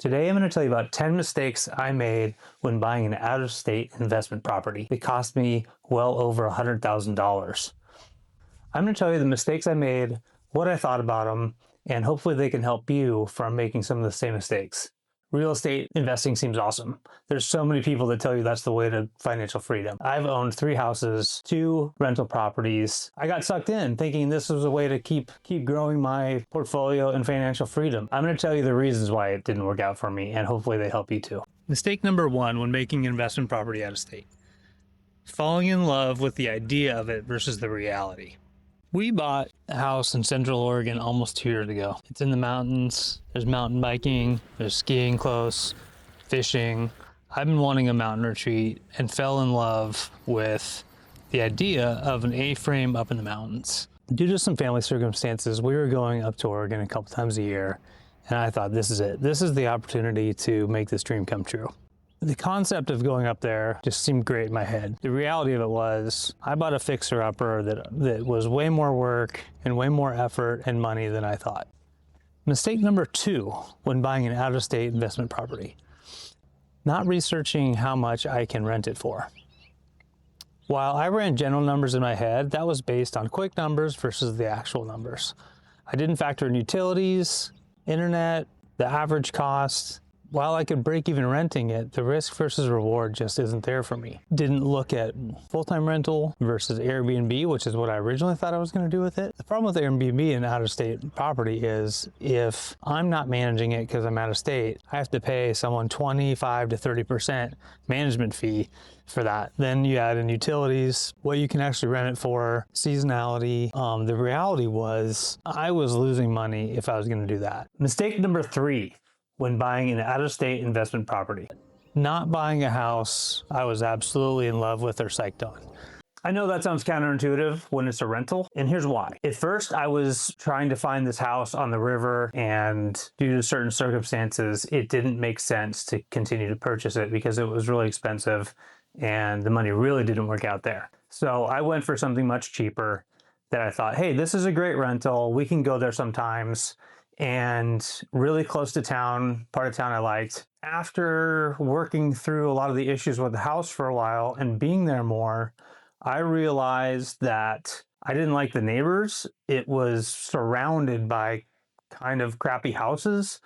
Today I'm going to tell you about 10 mistakes I made when buying an out-of-state investment property. It cost me well over $100,000. I'm going to tell you the mistakes I made, what I thought about them, and hopefully they can help you from making some of the same mistakes. Real estate investing seems awesome. There's so many people that tell you that's the way to financial freedom. I've owned 3 houses, 2 rental properties. I got sucked in thinking this was a way to keep growing my portfolio and financial freedom. I'm going to tell you the reasons why it didn't work out for me, and hopefully they help you too. Mistake number 1 when making an investment property out of state: falling in love with the idea of it versus the reality. We bought a house in Central Oregon almost 2 years ago. It's in the mountains. There's mountain biking, there's skiing close, fishing. I've been wanting a mountain retreat and fell in love with the idea of an A-frame up in the mountains. Due to some family circumstances, we were going up to Oregon a couple times a year, and I thought, this is it. This is the opportunity to make this dream come true. The concept of going up there just seemed great in my head. The reality of it was I bought a fixer-upper that was way more work and way more effort and money than I thought. Mistake number 2 when buying an out-of-state investment property: not researching how much I can rent it for. While I ran general numbers in my head, that was based on quick numbers versus the actual numbers. I didn't factor in utilities, internet, the average cost. While I could break even renting it, the risk versus reward just isn't there for me. Didn't look at full-time rental versus Airbnb, which is what I originally thought I was going to do with it. The problem with Airbnb and out-of-state property is if I'm not managing it because I'm out of state, I have to pay someone 25 to 30% management fee for that. Then you add in utilities, what you can actually rent it for, seasonality. The reality was I was losing money if I was going to do that. Mistake number 3 when buying an out-of-state investment property: not buying a house I was absolutely in love with or psyched on. I know that sounds counterintuitive when it's a rental, and here's why. At first, I was trying to find this house on the river, and due to certain circumstances, it didn't make sense to continue to purchase it because it was really expensive and the money really didn't work out there. So I went for something much cheaper that I thought, hey, this is a great rental. We can go there sometimes. And really close to town, part of town I liked. After working through a lot of the issues with the house for a while and being there more, I realized that I didn't like the neighbors. It was surrounded by kind of crappy houses.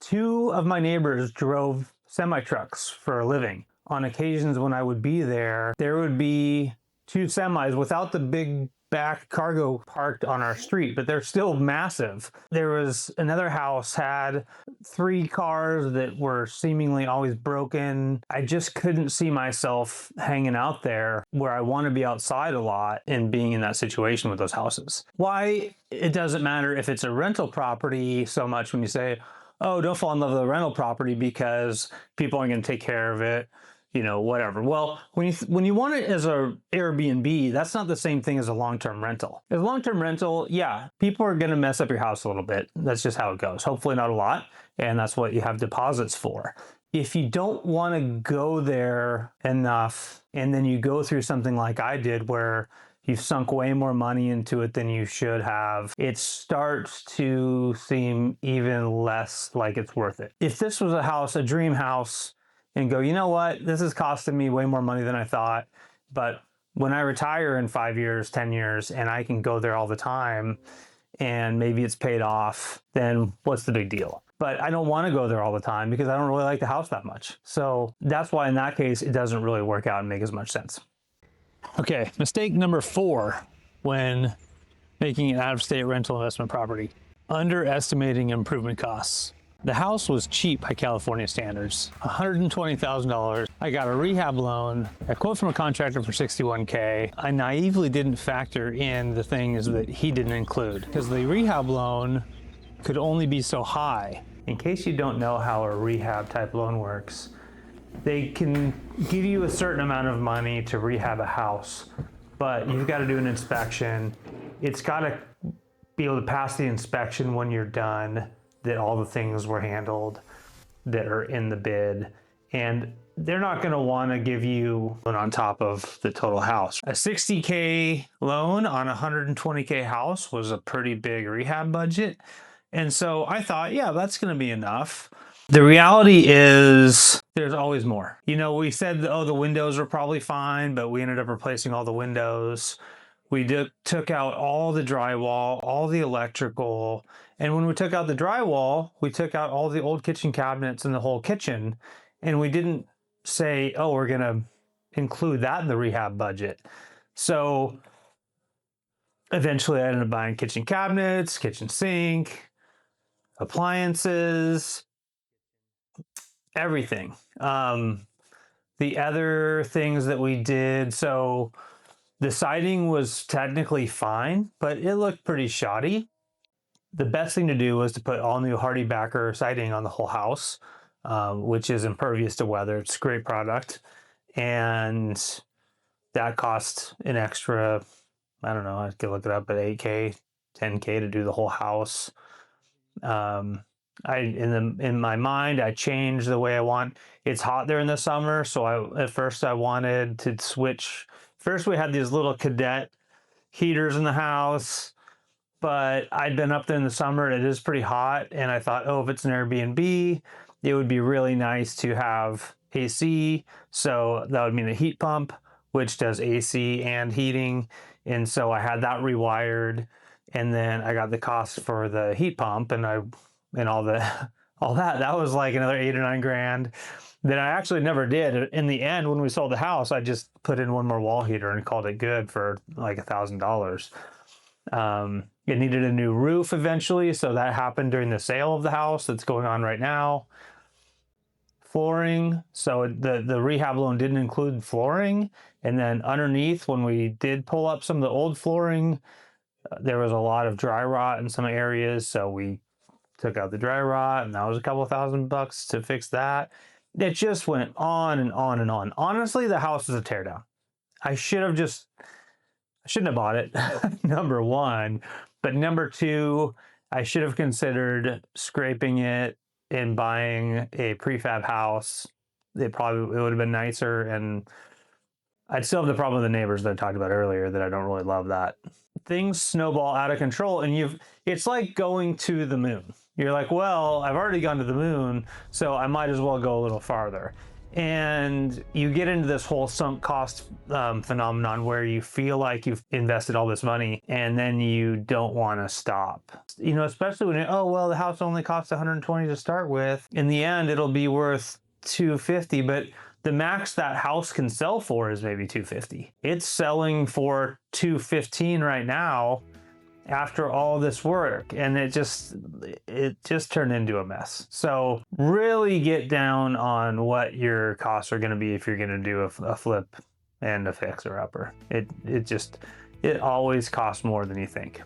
2 of my neighbors drove semi-trucks for a living. On occasions when I would be there, there would be 2 semis without the big back cargo parked on our street, but they're still massive. There was another house had 3 cars that were seemingly always broken. I just couldn't see myself hanging out there where I want to be outside a lot and being in that situation with those houses. Why it doesn't matter if it's a rental property so much when you say, oh, don't fall in love with a rental property because people aren't going to take care of it, you know, whatever. Well, when you want it as a Airbnb, that's not the same thing as a long-term rental. As a long-term rental, yeah, people are going to mess up your house a little bit. That's just how it goes. Hopefully not a lot, and that's what you have deposits for. If you don't want to go there enough, and then you go through something like I did where you've sunk way more money into it than you should have, it starts to seem even less like it's worth it. If this was a house, a dream house, and go, you know what, this is costing me way more money than I thought, but when I retire in 5 years, 10 years, and I can go there all the time, and maybe it's paid off, then what's the big deal? But I don't want to go there all the time because I don't really like the house that much. So that's why in that case, it doesn't really work out and make as much sense. Okay, mistake number 4 when making an out-of-state rental investment property: underestimating improvement costs. The house was cheap by California standards, $120,000. I got a rehab loan, a quote from a contractor for $61K. I naively didn't factor in the things that he didn't include because the rehab loan could only be so high. In case you don't know how a rehab type loan works, they can give you a certain amount of money to rehab a house, but you've got to do an inspection. It's got to be able to pass the inspection when you're done, that all the things were handled that are in the bid, and they're not going to want to give you one on top of the total house. A $60K loan on a $120K house was a pretty big rehab budget, and so I thought, yeah, that's going to be enough. The reality is there's always more. You know, we said, oh, the windows were probably fine, but we ended up replacing all the windows. We took out all the drywall, all the electrical. And when we took out the drywall, we took out all the old kitchen cabinets in the whole kitchen. And we didn't say, oh, we're going to include that in the rehab budget. So eventually I ended up buying kitchen cabinets, kitchen sink, appliances, everything. The other things that we did, so the siding was technically fine, but it looked pretty shoddy. The best thing to do was to put all new Hardy backer siding on the whole house, which is impervious to weather. It's a great product. And that cost an extra, I don't know, I could look it up, at 8K, 10K to do the whole house. In my mind, I changed the way I want. It's hot there in the summer, so at first I wanted to switch. First we had these little cadet heaters in the house, but I'd been up there in the summer. It is pretty hot, and I thought, oh, if it's an Airbnb, it would be really nice to have AC. So that would mean a heat pump, which does AC and heating. And so I had that rewired, and then I got the cost for the heat pump, and all that was like another 8 or 9 grand that I actually never did. In the end, when we sold the house, I just put in one more wall heater and called it good for like $1,000. It needed a new roof eventually, so that happened during the sale of the house that's going on right now. Flooring, so the rehab loan didn't include flooring, and then underneath, when we did pull up some of the old flooring, there was a lot of dry rot in some areas, so we took out the dry rot, and that was a couple $1,000 to fix that. It just went on and on and on. Honestly, the house was a teardown. I shouldn't have bought it, number one. But number two, I should have considered scraping it and buying a prefab house. It would have been nicer, and I'd still have the problem with the neighbors that I talked about earlier, that I don't really love that. Things snowball out of control, and it's like going to the moon. You're like, well, I've already gone to the moon, so I might as well go a little farther. And you get into this whole sunk cost phenomenon where you feel like you've invested all this money and then you don't want to stop. You know, especially when the house only costs 120 to start with. In the end, it'll be worth 250, but the max that house can sell for is maybe 250. It's selling for 215 right now after all this work, and it just turned into a mess. So really get down on what your costs are going to be if you're going to do a flip and a fixer upper. It always costs more than you think.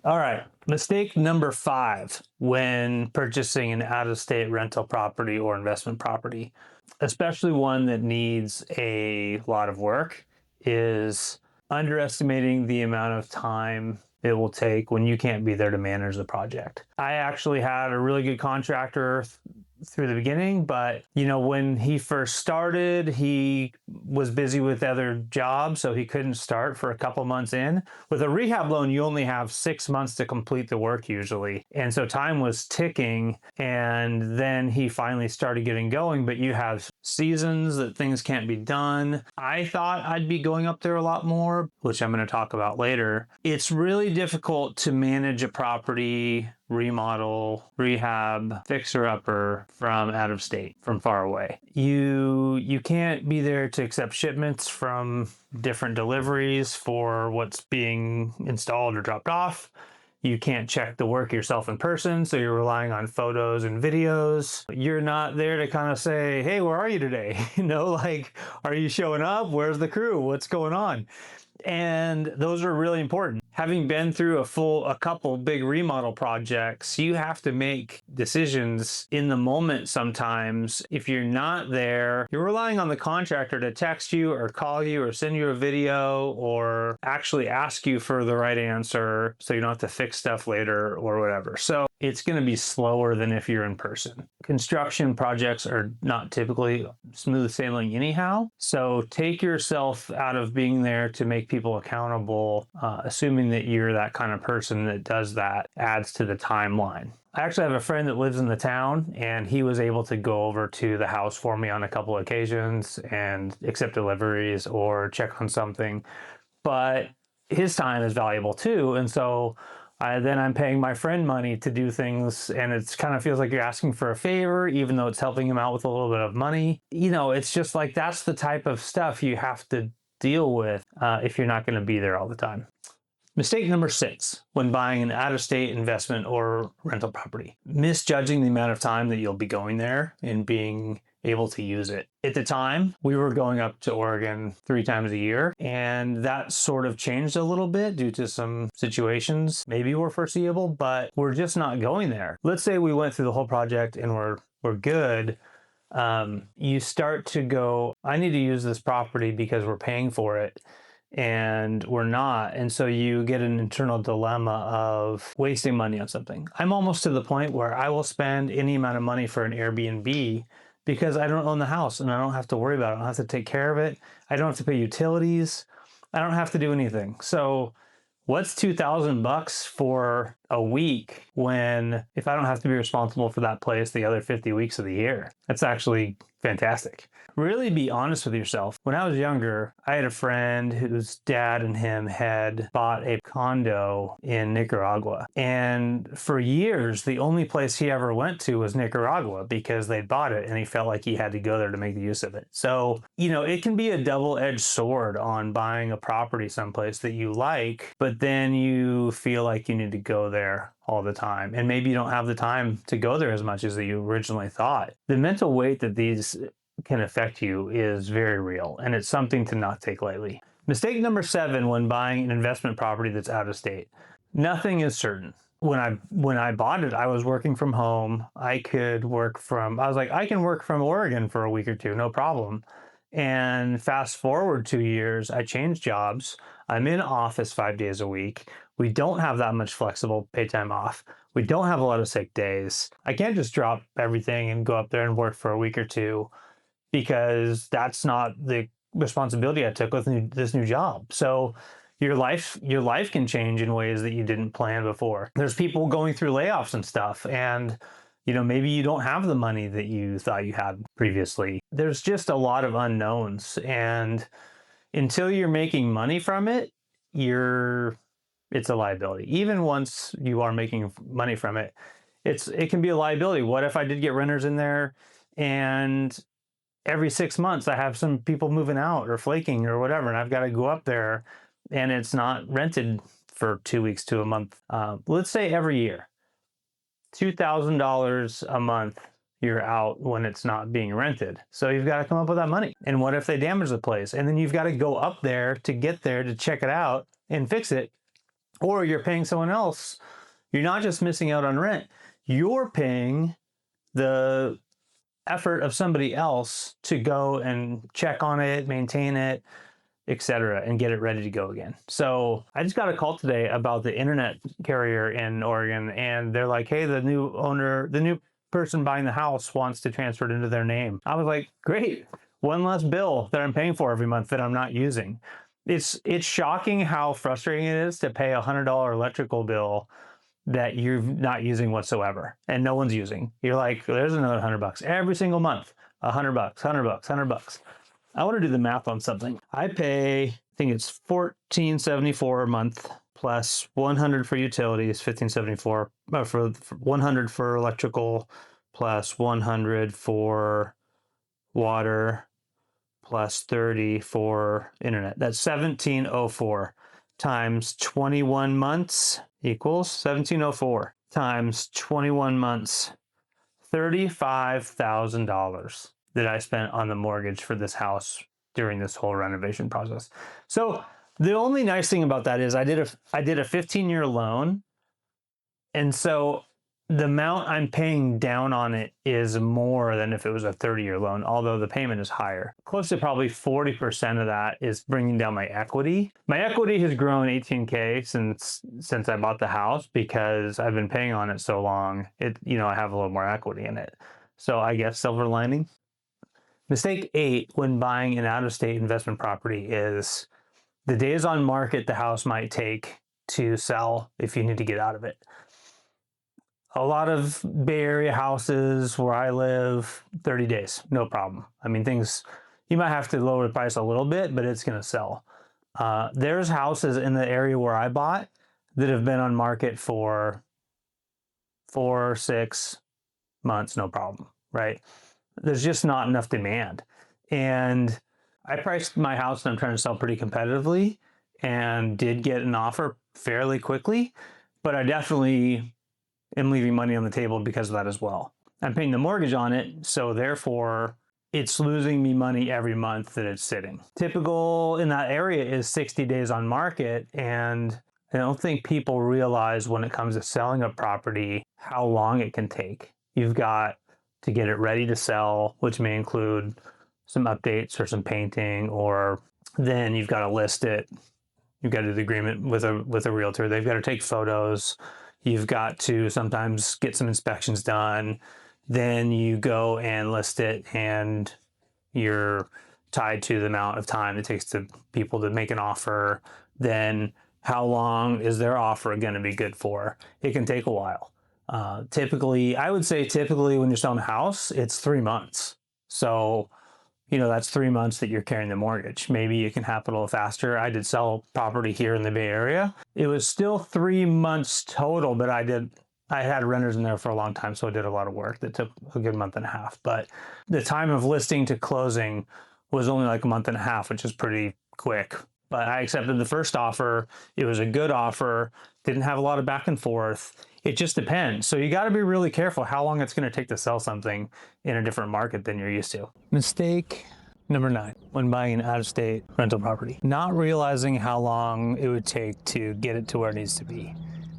All right, mistake number 5 when purchasing an out-of-state rental property or investment property, especially one that needs a lot of work, is underestimating the amount of time it will take when you can't be there to manage the project. I actually had a really good contractor through the beginning, but when he first started, he was busy with other jobs, so he couldn't start for a couple months in. With a rehab loan, you only have 6 months to complete the work usually, and so time was ticking, and then he finally started getting going. But you have seasons that things can't be done. I thought I'd be going up there a lot more, which I'm going to talk about later. It's really difficult to manage a property, remodel, rehab, fixer-upper from out of state, from far away. You can't be there to accept shipments from different deliveries for what's being installed or dropped off. You can't check the work yourself in person, so you're relying on photos and videos. You're not there to kind of say, hey, where are you today? Like, are you showing up? Where's the crew? What's going on? And those are really important. Having been through a couple big remodel projects, you have to make decisions in the moment sometimes. If you're not there, you're relying on the contractor to text you or call you or send you a video or actually ask you for the right answer so you don't have to fix stuff later or whatever. So it's going to be slower than if you're in person. Construction projects are not typically smooth sailing anyhow. So take yourself out of being there to make people accountable. Assuming that you're that kind of person that does that adds to the timeline. I actually have a friend that lives in the town, and he was able to go over to the house for me on a couple of occasions and accept deliveries or check on something. But his time is valuable too. And so then I'm paying my friend money to do things, and it kind of feels like you're asking for a favor, even though it's helping him out with a little bit of money. You know, it's just like that's the type of stuff you have to deal with if you're not going to be there all the time. Mistake number 6 when buying an out-of-state investment or rental property: misjudging the amount of time that you'll be going there and being able to use it. At the time, we were going up to Oregon 3 times a year, and that sort of changed a little bit due to some situations maybe were foreseeable, but we're just not going there. Let's say we went through the whole project and we're good. You start to go, I need to use this property because we're paying for it, and we're not. And so you get an internal dilemma of wasting money on something. I'm almost to the point where I will spend any amount of money for an Airbnb because I don't own the house and I don't have to worry about it. I don't have to take care of it. I don't have to pay utilities. I don't have to do anything. So what's $2,000 for a week when, if I don't have to be responsible for that place the other 50 weeks of the year? That's actually fantastic. Really be honest with yourself. When I was younger, I had a friend whose dad and him had bought a condo in Nicaragua. And for years, the only place he ever went to was Nicaragua because they bought it and he felt like he had to go there to make the use of it. So, you know, it can be a double-edged sword on buying a property someplace that you like, but then you feel like you need to go there all the time. And maybe you don't have the time to go there as much as you originally thought. The mental weight that these can affect you is very real, and it's something to not take lightly. Mistake number 7 when buying an investment property that's out of state: nothing is certain. When I bought it, I was working from home. I was like, I can work from Oregon for a week or two, no problem. And fast forward 2 years, I changed jobs. I'm in office 5 days a week. We don't have that much flexible pay time off. We don't have a lot of sick days. I can't just drop everything and go up there and work for a week or two, because that's not the responsibility I took with this new job. So your life can change in ways that you didn't plan before. There's people going through layoffs and stuff, and you know, maybe you don't have the money that you thought you had previously. There's just a lot of unknowns, and until you're making money from it, it's a liability. Even once you are making money from it, it can be a liability. What if I did get renters in there, and every 6 months I have some people moving out or flaking or whatever, and I've got to go up there and it's not rented for 2 weeks to a month? Let's say every year, $2,000 a month you're out when it's not being rented. So you've got to come up with that money. And what if they damage the place? And then you've got to go up there to get there to check it out and fix it. Or you're paying someone else. You're not just missing out on rent, you're paying the effort of somebody else to go and check on it, maintain it, etc., and get it ready to go again. So I just got a call today about the internet carrier in Oregon, and they're like, hey, the new person buying the house wants to transfer it into their name. I was like, great, one less bill that I'm paying for every month that I'm not using. It's shocking how frustrating it is to pay a $100 electrical bill that you're not using whatsoever and no one's using. You're like, there's another $100 every single month. $100, $100. I want to do the math on something. I pay, I think it's $14.74 a month plus $100 for utilities, $15.74 for $100 for electrical, plus $100 for water, plus $30 for internet. That's $17.04 times 21 months equals $17.04 times 21 months, $35,000 that I spent on the mortgage for this house during this whole renovation process. So the only nice thing about that is I did a 15-year loan, and so the amount I'm paying down on it is more than if it was a 30-year loan, although the payment is higher. Close to probably 40% of that is bringing down my equity. My equity has grown $18K since I bought the house because I've been paying on it so long. I have a little more equity in it. So I guess silver lining. Mistake 8 when buying an out-of-state investment property is the days on market the house might take to sell if you need to get out of it. A lot of Bay Area houses where I live, 30 days, no problem. I mean, things, you might have to lower the price a little bit, but it's going to sell. There's houses in the area where I bought that have been on market for 4, 6 months, no problem, right? There's just not enough demand. And I priced my house and I'm trying to sell pretty competitively and did get an offer fairly quickly, but I definitely am leaving money on the table because of that as well. I'm paying the mortgage on it, so therefore it's losing me money every month that it's sitting. Typical in that area is 60 days on market, and I don't think people realize when it comes to selling a property how long it can take. You've got to get it ready to sell, which may include some updates or some painting, or then you've got to list it. You've got to do the agreement with a realtor. They've got to take photos. You've got to sometimes get some inspections done. Then you go and list it, and you're tied to the amount of time it takes to people to make an offer. Then how long is their offer going to be good for? It can take a while. Typically, I would say typically when you're selling a house, it's 3 months. So, that's 3 months that you're carrying the mortgage. Maybe it can happen a little faster. I did sell property here in the Bay Area. It was still 3 months total, but I had renters in there for a long time, so I did a lot of work that took a good month and a half. But the time of listing to closing was only like a month and a half, which is pretty quick. But I accepted the first offer. It was a good offer. Didn't have a lot of back and forth. It just depends. So you got to be really careful how long it's going to take to sell something in a different market than you're used to. Mistake number 9 when buying an out-of-state rental property: not realizing how long it would take to get it to where it needs to be.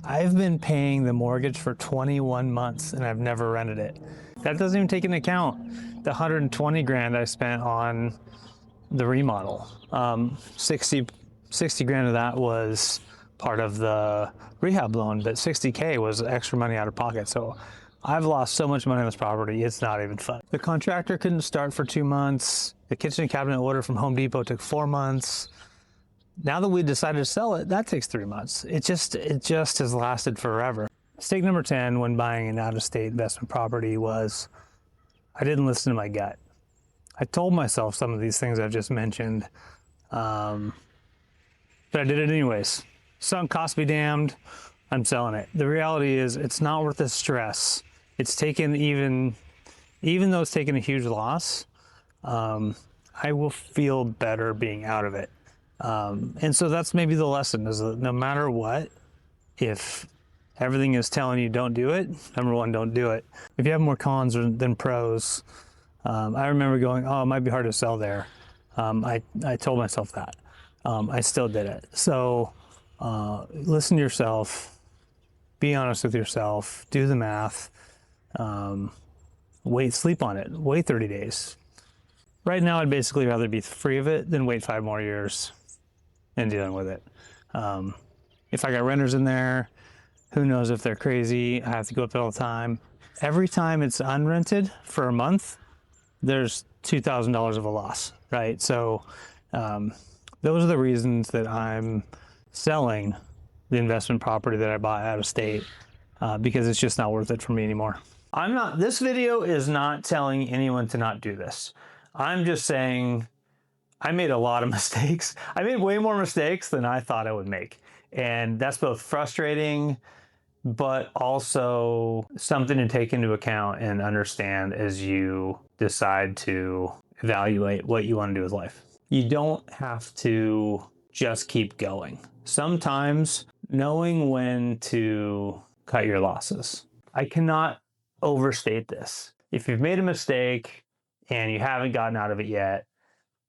I've been paying the mortgage for 21 months and I've never rented it. That doesn't even take into account the 120 grand I spent on the remodel. 60 grand of that was part of the rehab loan, but 60K was extra money out of pocket. So I've lost so much money on this property, it's not even fun. The contractor couldn't start for 2 months. The kitchen cabinet order from Home Depot took 4 months. Now that we decided to sell it, that takes 3 months. It just has lasted forever. Mistake number 10 when buying an out-of-state investment property was I didn't listen to my gut. I told myself some of these things I've just mentioned, but I did it anyways. Sunk cost be damned, I'm selling it. The reality is it's not worth the stress. It's taken, even though it's taken a huge loss, I will feel better being out of it. And so that's maybe the lesson, is that no matter what, if everything is telling you don't do it, number one, don't do it. If you have more cons than pros, I remember going, oh, it might be hard to sell there. I told myself that. I still did it. So listen to yourself, be honest with yourself, do the math, sleep on it, wait 30 days. Right now, I'd basically rather be free of it than wait 5 more years and dealing with it. If I got renters in there, who knows if they're crazy. I have to go up there all the time. Every time it's unrented for a month, there's $2,000 of a loss, right? So those are the reasons that I'm selling the investment property that I bought out of state, because it's just not worth it for me anymore. This video is not telling anyone to not do this. I'm just saying I made a lot of mistakes. I made way more mistakes than I thought I would make. And that's both frustrating, but also something to take into account and understand as you decide to evaluate what you want to do with life. You don't have to just keep going. Sometimes knowing when to cut your losses. I cannot overstate this. If you've made a mistake and you haven't gotten out of it yet,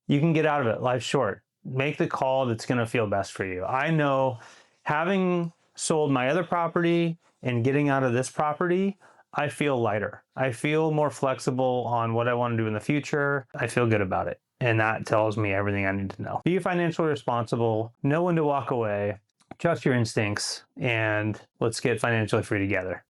you can get out of it. Life's short. Make the call that's going to feel best for you. I know, having sold my other property and getting out of this property, I feel lighter. I feel more flexible on what I want to do in the future. I feel good about it. And that tells me everything I need to know. Be financially responsible, know when to walk away, trust your instincts, and let's get financially free together.